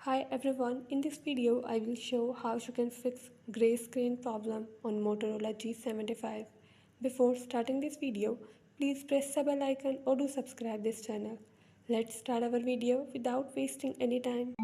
Hi everyone, in this video I will show how you can fix gray screen problem on Motorola G75. Before starting this video, please press the bell icon or do subscribe this channel. Let's start our video without wasting any time.